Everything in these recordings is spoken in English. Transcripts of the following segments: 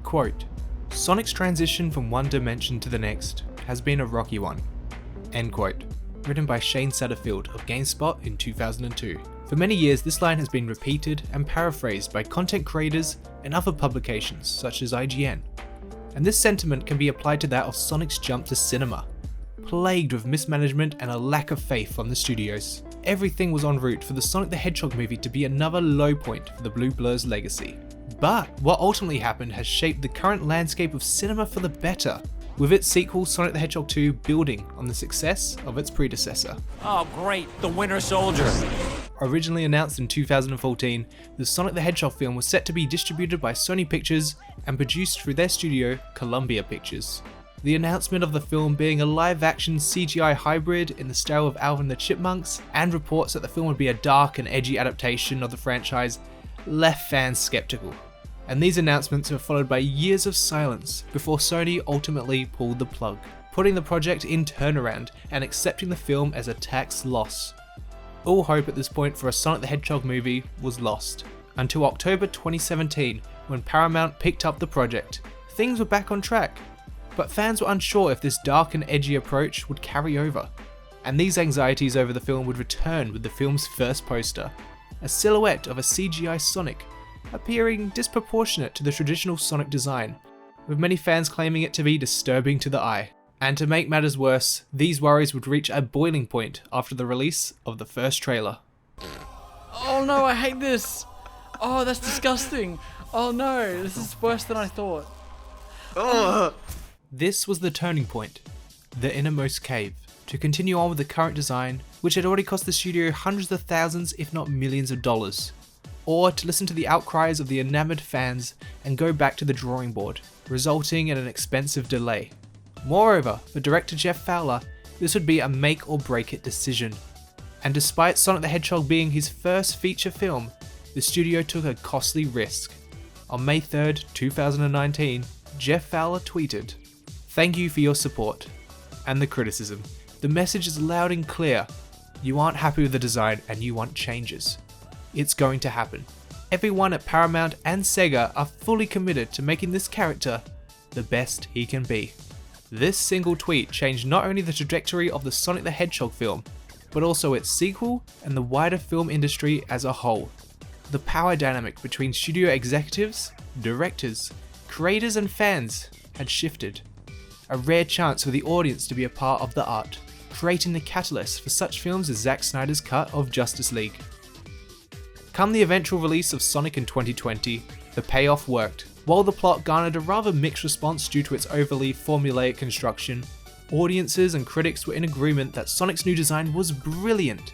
Quote, "Sonic's transition from one dimension to the next has been a rocky one." End quote. Written by Shane Satterfield of GameSpot in 2002. For many years, this line has been repeated and paraphrased by content creators and other publications such as IGN. And this sentiment can be applied to that of Sonic's jump to cinema. Plagued with mismanagement and a lack of faith from the studios, everything was en route for the Sonic the Hedgehog movie to be another low point for the Blue Blur's legacy. But what ultimately happened has shaped the current landscape of cinema for the better, with its sequel Sonic the Hedgehog 2 building on the success of its predecessor. Oh great, the Winter Soldier. Originally announced in 2014, the Sonic the Hedgehog film was set to be distributed by Sony Pictures and produced through their studio, Columbia Pictures. The announcement of the film being a live-action CGI hybrid in the style of Alvin and the Chipmunks, and reports that the film would be a dark and edgy adaptation of the franchise, left fans skeptical. And these announcements were followed by years of silence before Sony ultimately pulled the plug, putting the project in turnaround and accepting the film as a tax loss. All hope at this point for a Sonic the Hedgehog movie was lost, until October 2017 when Paramount picked up the project. Things were back on track, but fans were unsure if this dark and edgy approach would carry over, and these anxieties over the film would return with the film's first poster, a silhouette of a CGI Sonic, appearing disproportionate to the traditional Sonic design, with many fans claiming it to be disturbing to the eye. And to make matters worse, these worries would reach a boiling point after the release of the first trailer. Oh no, I hate this! Oh, that's disgusting! Oh no, this is worse than I thought. Ugh. This was the turning point, the innermost cave, to continue on with the current design, which had already cost the studio hundreds of thousands if not millions of dollars, or to listen to the outcries of the enamored fans and go back to the drawing board, resulting in an expensive delay. Moreover, for director Jeff Fowler, this would be a make or break it decision. And despite Sonic the Hedgehog being his first feature film, the studio took a costly risk. On May 3rd, 2019, Jeff Fowler tweeted, "Thank you for your support and the criticism. The message is loud and clear. You aren't happy with the design and you want changes. It's going to happen. Everyone at Paramount and Sega are fully committed to making this character the best he can be." This single tweet changed not only the trajectory of the Sonic the Hedgehog film, but also its sequel and the wider film industry as a whole. The power dynamic between studio executives, directors, creators and fans had shifted. A rare chance for the audience to be a part of the art, creating the catalyst for such films as Zack Snyder's cut of Justice League. Come the eventual release of Sonic in 2020, the payoff worked. While the plot garnered a rather mixed response due to its overly formulaic construction, audiences and critics were in agreement that Sonic's new design was brilliant.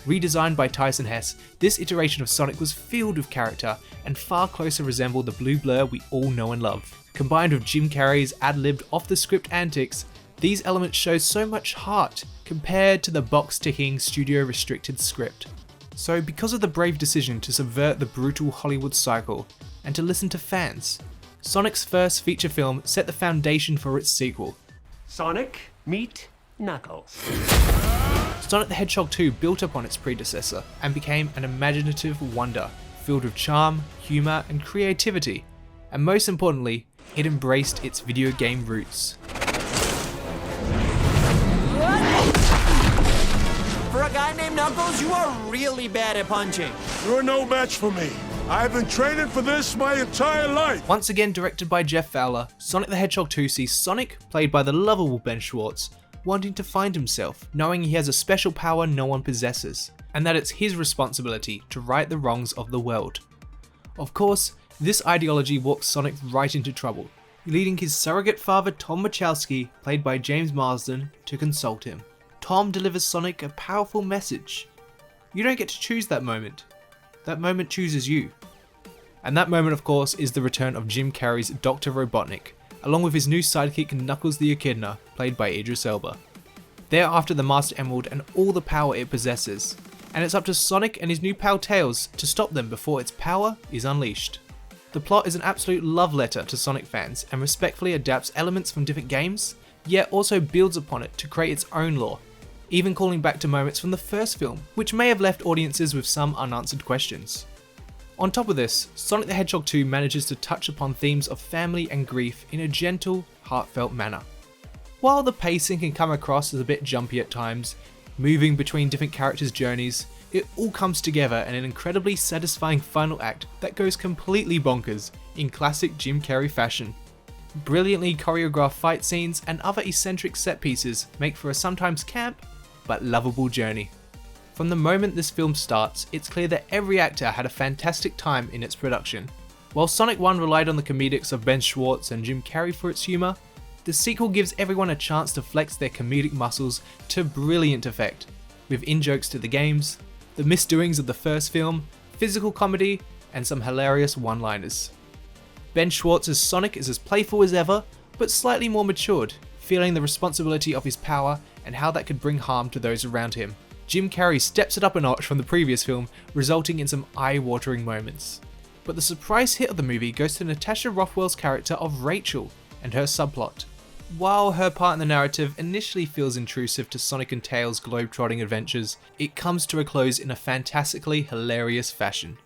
Redesigned by Tyson Hesse, this iteration of Sonic was filled with character and far closer resembled the Blue Blur we all know and love. Combined with Jim Carrey's ad-libbed off-the-script antics, these elements show so much heart compared to the box-ticking, studio-restricted script. So because of the brave decision to subvert the brutal Hollywood cycle and to listen to fans, Sonic's first feature film set the foundation for its sequel. Sonic, meet Knuckles. Sonic the Hedgehog 2 built upon its predecessor and became an imaginative wonder, filled with charm, humour and creativity, and most importantly, it embraced its video game roots. For a guy named Knuckles, you are really bad at punching. You're no match for me. I've been training for this my entire life. Once again directed by Jeff Fowler, Sonic the Hedgehog 2 sees Sonic, played by the lovable Ben Schwartz, wanting to find himself, knowing he has a special power no one possesses, and that it's his responsibility to right the wrongs of the world. Of course, this ideology walks Sonic right into trouble, leading his surrogate father Tom Wachowski, played by James Marsden, to consult him. Tom delivers Sonic a powerful message. You don't get to choose that moment. That moment chooses you. And that moment, of course, is the return of Jim Carrey's Dr. Robotnik, along with his new sidekick Knuckles the Echidna, played by Idris Elba. They're after the Master Emerald and all the power it possesses, and it's up to Sonic and his new pal Tails to stop them before its power is unleashed. The plot is an absolute love letter to Sonic fans and respectfully adapts elements from different games, yet also builds upon it to create its own lore, even calling back to moments from the first film, which may have left audiences with some unanswered questions. On top of this, Sonic the Hedgehog 2 manages to touch upon themes of family and grief in a gentle, heartfelt manner. While the pacing can come across as a bit jumpy at times, moving between different characters' journeys, it all comes together in an incredibly satisfying final act that goes completely bonkers in classic Jim Carrey fashion. Brilliantly choreographed fight scenes and other eccentric set pieces make for a sometimes camp, but lovable journey. From the moment this film starts, it's clear that every actor had a fantastic time in its production. While Sonic 1 relied on the comedics of Ben Schwartz and Jim Carrey for its humour, the sequel gives everyone a chance to flex their comedic muscles to brilliant effect, with in-jokes to the games, the misdoings of the first film, physical comedy, and some hilarious one-liners. Ben Schwartz's Sonic is as playful as ever, but slightly more matured, feeling the responsibility of his power and how that could bring harm to those around him. Jim Carrey steps it up a notch from the previous film, resulting in some eye-watering moments. But the surprise hit of the movie goes to Natasha Rothwell's character of Rachel and her subplot. While her part in the narrative initially feels intrusive to Sonic and Tails' globe-trotting adventures, it comes to a close in a fantastically hilarious fashion.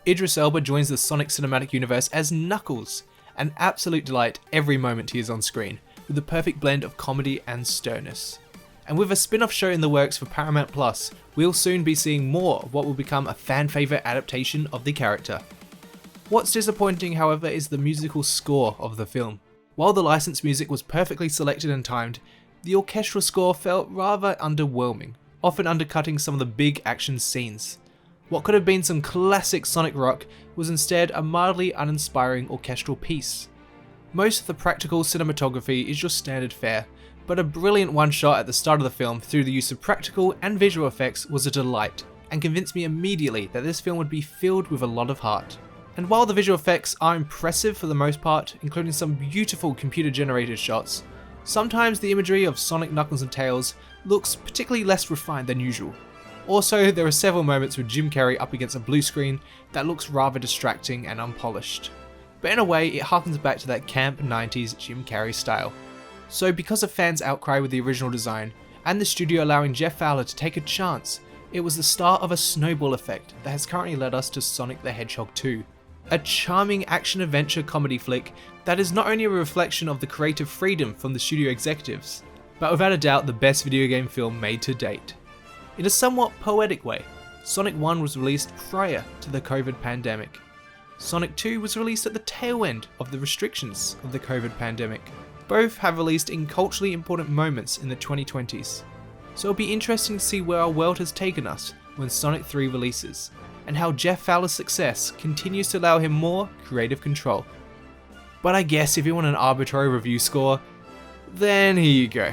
Idris Elba joins the Sonic cinematic universe as Knuckles, an absolute delight every moment he is on screen, with the perfect blend of comedy and sternness. And with a spin-off show in the works for Paramount+, we'll soon be seeing more of what will become a fan-favourite adaptation of the character. What's disappointing, however, is the musical score of the film. While the licensed music was perfectly selected and timed, the orchestral score felt rather underwhelming, often undercutting some of the big action scenes. What could have been some classic Sonic rock was instead a mildly uninspiring orchestral piece. Most of the practical cinematography is just standard fare, but a brilliant one shot at the start of the film through the use of practical and visual effects was a delight, and convinced me immediately that this film would be filled with a lot of heart. And while the visual effects are impressive for the most part, including some beautiful computer generated shots, sometimes the imagery of Sonic, Knuckles and Tails looks particularly less refined than usual. Also, there are several moments with Jim Carrey up against a blue screen that looks rather distracting and unpolished. But in a way, it harkens back to that camp 90s Jim Carrey style. So because of fans' outcry with the original design, and the studio allowing Jeff Fowler to take a chance, it was the start of a snowball effect that has currently led us to Sonic the Hedgehog 2. A charming action-adventure comedy flick that is not only a reflection of the creative freedom from the studio executives, but without a doubt the best video game film made to date. In a somewhat poetic way, Sonic 1 was released prior to the COVID pandemic. Sonic 2 was released at the tail end of the restrictions of the COVID pandemic. Both have released in culturally important moments in the 2020s. So it'll be interesting to see where our world has taken us when Sonic 3 releases, and how Jeff Fowler's success continues to allow him more creative control. But I guess if you want an arbitrary review score, then here you go.